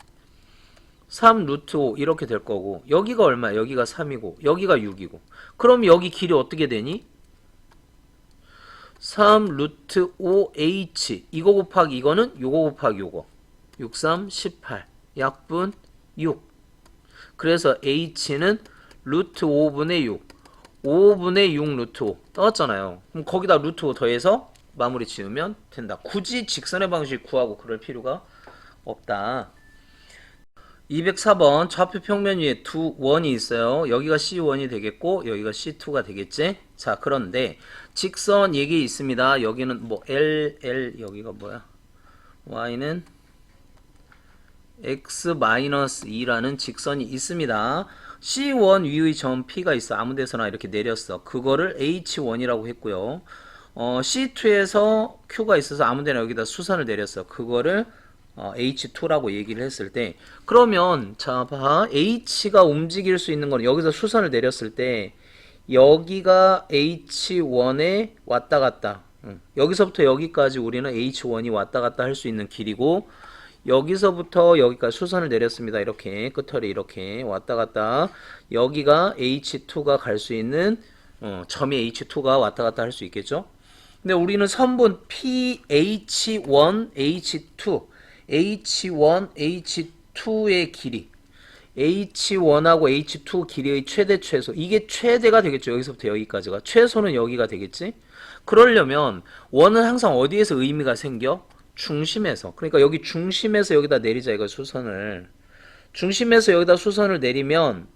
3 루트 5 이렇게 될 거고 여기가 얼마야 여기가 3이고 여기가 6이고 그럼 여기 길이 어떻게 되니? 3 루트 5h 이거 곱하기 이거는 요거 곱하기 요거 6, 3, 18 약분 6 그래서 h는 루트 5분의 6 5분의 6 루트 5 떠왔잖아요. 그럼 거기다 루트 5 더해서 마무리 지으면 된다. 굳이 직선의 방식 구하고 그럴 필요가 없다. 204번 좌표 평면 위에 두 원이 있어요. 여기가 C1이 되겠고 여기가 C2가 되겠지. 자, 그런데 직선 얘기 있습니다. 여기는 뭐 L 여기가 뭐야? Y는 X-2라는 직선이 있습니다. C1 위의 점 P가 있어. 아무 데서나 이렇게 내렸어. 그거를 H1이라고 했고요. C2에서 Q가 있어서 아무 데나 여기다 수선을 내렸어. 그거를 H2라고 얘기를 했을 때 그러면 자 봐. H가 움직일 수 있는 건 여기서 수선을 내렸을 때 여기가 H1에 왔다 갔다 여기서부터 여기까지 우리는 H1이 왔다 갔다 할 수 있는 길이고 여기서부터 여기까지 수선을 내렸습니다. 이렇게 끝털이 이렇게 왔다 갔다 여기가 H2가 갈 수 있는 점이 H2가 왔다 갔다 할 수 있겠죠. 근데 우리는 선분 PH1, H2, H1, H2의 길이 H1하고 H2 길이의 최대 최소 이게 최대가 되겠죠. 여기서부터 여기까지가 최소는 여기가 되겠지. 그러려면 원은 항상 어디에서 의미가 생겨? 중심에서. 그러니까 여기 중심에서 여기다 내리자 이거 수선을 중심에서 여기다 수선을 내리면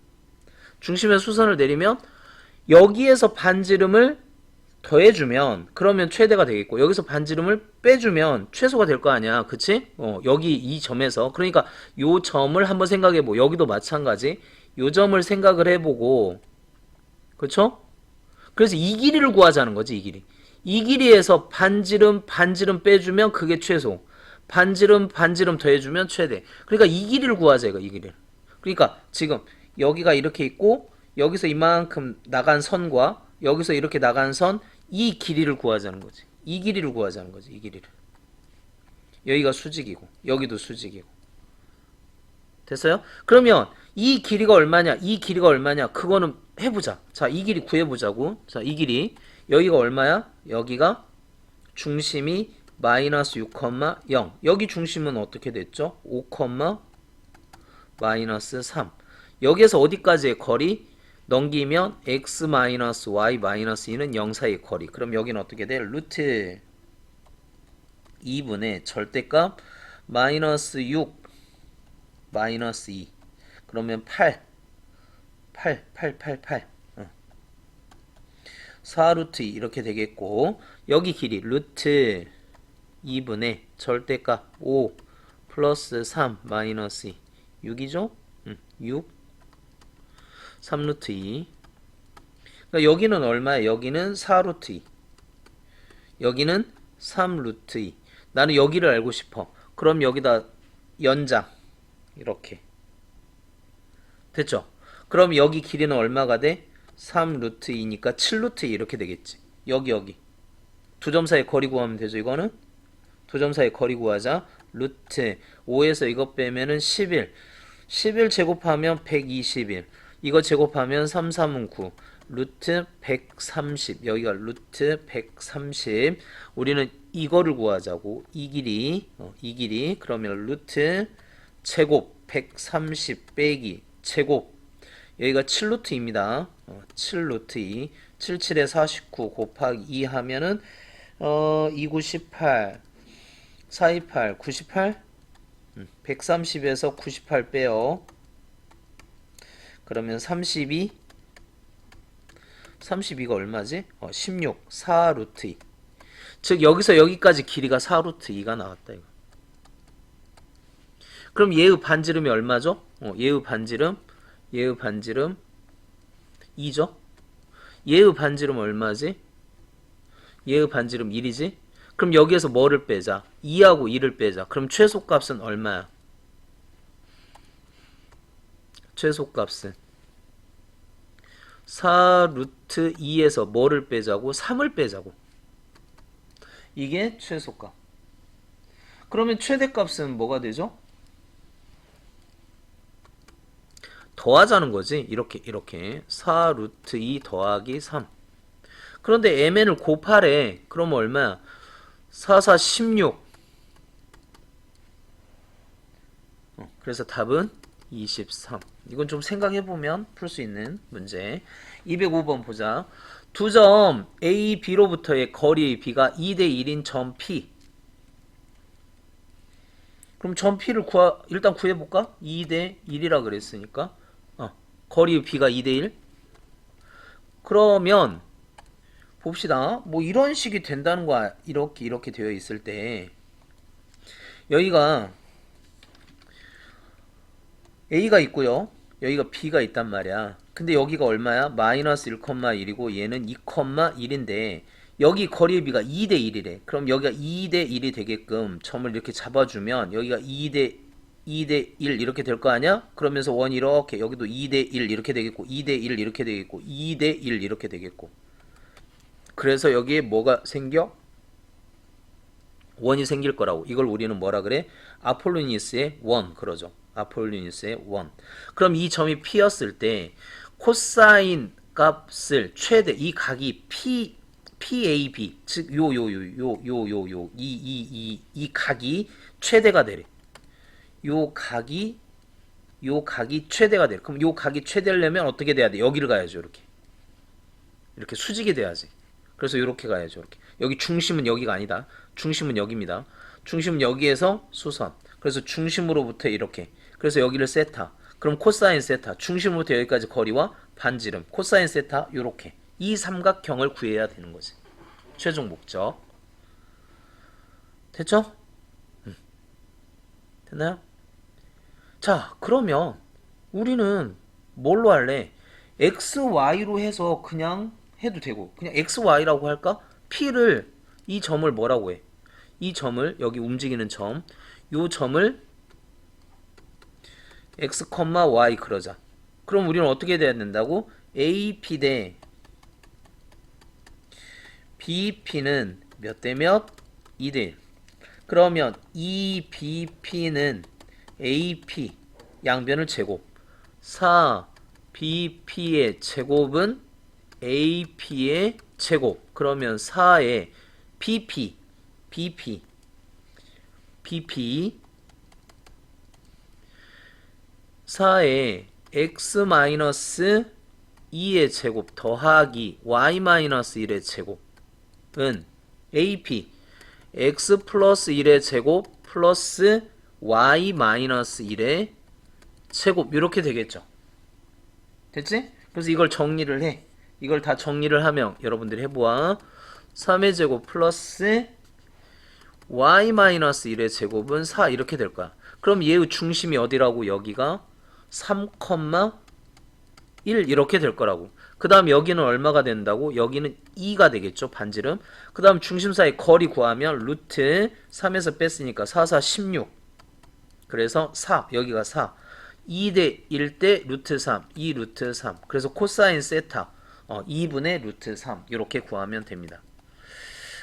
중심에서 수선을 내리면 여기에서 반지름을 더해주면 그러면 최대가 되겠고 여기서 반지름을 빼주면 최소가 될 거 아니야. 그치? 여기 이 점에서 그러니까 요 점을 한번 생각해보고 여기도 마찬가지 요 점을 생각을 해보고 그쵸? 그래서 이 길이를 구하자는 거지. 이 길이에서 반지름 빼주면 그게 최소 반지름 더해주면 최대. 그러니까 이 길이를 구하자 이거 이 길이를. 그러니까 지금 여기가 이렇게 있고 여기서 이만큼 나간 선과 여기서 이렇게 나간 선 이 길이를 구하자는 거지. 이 길이를 구하자는 거지. 이 길이를. 여기가 수직이고 여기도 수직이고. 됐어요? 그러면 이 길이가 얼마냐? 이 길이가 얼마냐? 그거는 해보자. 자, 이 길이 구해보자고. 자, 이 길이 여기가 얼마야? 여기가 중심이 마이너스 6,0 여기 중심은 어떻게 됐죠? 5, 마이너스 3 여기에서 어디까지의 거리? 넘기면 x 마이너스 y 마이너스 2는 0 사이의 거리. 그럼 여기는 어떻게 돼? 루트 2분의 절대값 마이너스 6 마이너스 2 그러면 8 4루트 2 이렇게 되겠고 여기 길이 루트 2분의 절대값 5 플러스 3 마이너스 2 6이죠? 6 3루트 2 그러니까 여기는 얼마야? 여기는 4루트 2 여기는 3루트 2 나는 여기를 알고 싶어. 그럼 여기다 연장 이렇게 됐죠? 그럼 여기 길이는 얼마가 돼? 3루트 2니까 7루트 2 이렇게 되겠지. 여기 두 점 사이 거리 구하면 되죠. 이거는 두 점 사이 거리 구하자. 루트 5에서 이거 빼면은 11 제곱하면 121 이거 제곱하면 3, 3은 9 루트 130 여기가 루트 130 우리는 이거를 구하자고 이 길이 그러면 루트 제곱 130 빼기 제곱 여기가 7루트입니다 7루트 2 77에 49 곱하기 2 하면은 29, 18 428 98 130에서 98 빼요 그러면 32가 얼마지? 16 4루트 2 즉 여기서 여기까지 길이가 4루트 2가 나왔다 이거. 그럼 얘의 반지름이 얼마죠? 얘의 반지름 2죠? 얘의 반지름 얼마지? 얘의 반지름 1이지? 그럼 여기에서 뭐를 빼자? 2하고 2를 빼자. 그럼 최소값은 얼마야? 최소값은 4루트 2에서 뭐를 빼자고? 3을 빼자고. 이게 최소값. 그러면 최대값은 뭐가 되죠? 더하자는 거지. 이렇게 4루트 2 더하기 3 그런데 mn을 곱하래. 그러면 얼마야? 4, 4, 16 그래서 답은 23 이건 좀 생각해보면 풀 수 있는 문제 205번 보자 두 점 A, B로부터의 거리 B가 2대 1인 점 P 그럼 점 P를 일단 구해볼까? 2대 1이라 그랬으니까 거리 B가 2대 1 그러면 봅시다 뭐 이런 식이 된다는 거야 이렇게 되어 있을 때 여기가 A가 있고요 여기가 B가 있단 말이야 근데 여기가 얼마야? 마이너스 1,1이고 얘는 2,1인데 여기 거리의 비가 2대 1이래. 그럼 여기가 2대 1이 되게끔 점을 이렇게 잡아주면 여기가 2대 1 이렇게 될 거 아니야? 그러면서 원 이렇게 여기도 2대 1 이렇게 되겠고 2대 1 이렇게 되겠고 2대 1 이렇게 되겠고 그래서 여기에 뭐가 생겨? 원이 생길 거라고. 이걸 우리는 뭐라 그래? 아폴로니우스의 원 그러죠. 아폴로니우스의 원. 그럼 이 점이 P였을 때 코사인 값을 최대 이 각이 PAB 즉 이 각이 최대가 되래. 요 각이 최대가 돼. 그럼 요 각이 최대려면 어떻게 돼야 돼? 여기를 가야죠. 이렇게 수직이 돼야지. 그래서 이렇게 가야죠. 이렇게. 여기 중심은 여기가 아니다. 중심은 여기입니다. 중심은 여기에서 수선. 그래서 중심으로부터 이렇게. 그래서 여기를 세타. 그럼 코사인 세타. 중심으로부터 여기까지 거리와 반지름. 코사인 세타 요렇게. 이 삼각형을 구해야 되는 거지. 최종 목적. 됐죠? 됐나요? 자, 그러면 우리는 뭘로 할래? XY로 해서 그냥 해도 되고 그냥 XY라고 할까? P를 이 점을 뭐라고 해? 이 점을 여기 움직이는 점, 요 점을 X, Y 그러자. 그럼 우리는 어떻게 돼야 된다고? AP 대 BP는 몇 대 몇? 2대 1. 그러면 이 BP는 AP 양변을 제곱 4 BP의 제곱은 AP의 제곱 그러면 4의 BP 4의 X-2의 제곱 더하기 Y-1의 제곱은 AP X 플러스 1의 제곱 플러스 Y-1의 제곱 이렇게 되겠죠. 됐지? 그래서 이걸 정리를 해. 이걸 다 정리를 하면 여러분들이 해보아 3의 제곱 플러스 y-1의 제곱은 4 이렇게 될 거야. 그럼 얘의 중심이 어디라고? 여기가 3, 1 이렇게 될 거라고. 그 다음 여기는 얼마가 된다고? 여기는 2가 되겠죠. 반지름. 그 다음 중심 사이 거리 구하면 루트 3에서 뺐으니까 4, 4, 16. 그래서 4 여기가 4 2대 1대 루트 3 2 루트 3 그래서 코사인 세타 2분의 루트 3 이렇게 구하면 됩니다.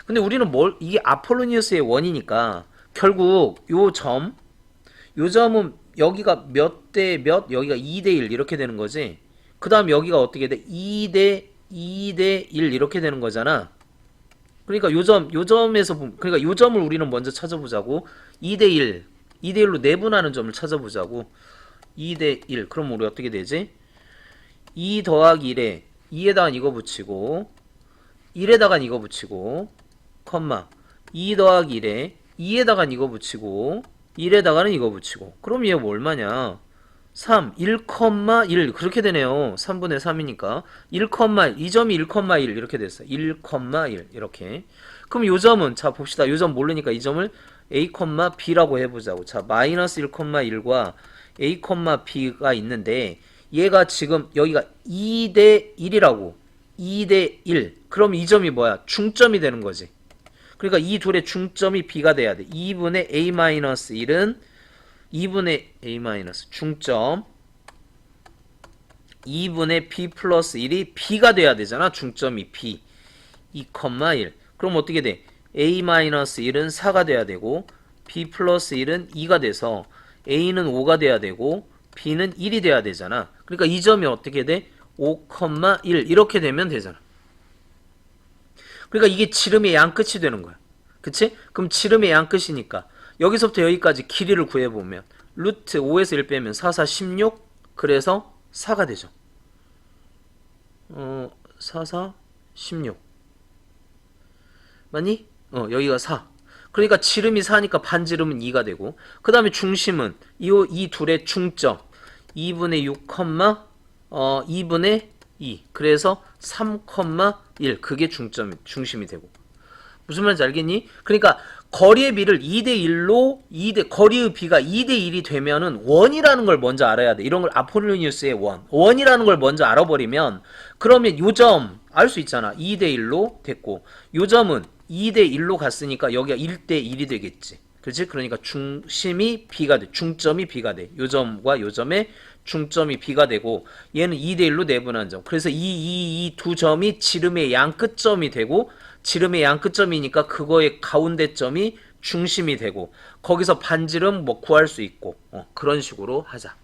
근데 우리는 이게 아폴로니우스의 원이니까 결국 요 점은 여기가 몇 대 몇 여기가 2대 1 이렇게 되는 거지. 그 다음 여기가 어떻게 돼? 2대 1 이렇게 되는 거잖아. 그러니까 요 점에서 그러니까 요 점을 우리는 먼저 찾아보자고. 2대 1로 내분하는 점을 찾아보자고. 2대 1 그럼 우리 어떻게 되지? 2 더하기 1에 2에다가 이거 붙이고 1에다가 이거 붙이고 컴마 2 더하기 1에 2에다가 이거 붙이고 1에다가는 이거 붙이고 그럼 얘 얼마냐? 3 1,1 그렇게 되네요. 3분의 3이니까 1,1 이 점이 1,1 이렇게 됐어. 1,1 이렇게. 그럼 요 점은 자 봅시다. 요 점 모르니까 이 점을 A, B라고 해보자고. 자 마이너스 1,1과 A, B가 있는데 얘가 지금 여기가 2대 1이라고. 2대 1. 그럼 이 점이 뭐야? 중점이 되는 거지. 그러니까 이 둘의 중점이 B가 돼야 돼. 2분의 A-1은 2분의 A- 중점 2분의 B 플러스 1이 B가 돼야 되잖아. 중점이 B 2,1 그럼 어떻게 돼? A-1은 4가 돼야 되고 B 플러스 1은 2가 돼서 A는 5가 돼야 되고 B는 1이 돼야 되잖아. 그러니까 이 점이 어떻게 돼? 5,1 이렇게 되면 되잖아. 그러니까 이게 지름의 양끝이 되는 거야. 그치? 그럼 지름의 양끝이니까 여기서부터 여기까지 길이를 구해보면 루트 5에서 1 빼면 4, 4, 16 그래서 4가 되죠. 4, 4, 16 맞니? 여기가 4 그러니까 지름이 4니까 반지름은 2가 되고 그 다음에 중심은 이 둘의 중점 2분의 6, 2분의 2 그래서 3,1 그게 중심이 되고 무슨 말인지 알겠니? 그러니까 거리의 비를 2대1로 거리의 비가 2대1이 되면은 원이라는 걸 먼저 알아야 돼. 이런 걸 아포로니우스의 원이라는 걸 먼저 알아버리면 그러면 요점 알 수 있잖아. 2대1로 됐고 요점은 2대1로 갔으니까 여기가 1대1이 되겠지. 그렇지? 그러니까 중심이 B가 돼. 중점이 B가 돼. 요점과 요점의 중점이 B가 되고 얘는 2대1로 내분한 점. 그래서 이 두 점이 지름의 양 끝점이 되고 지름의 양 끝점이니까 그거의 가운데 점이 중심이 되고 거기서 반지름 뭐 구할 수 있고 그런 식으로 하자.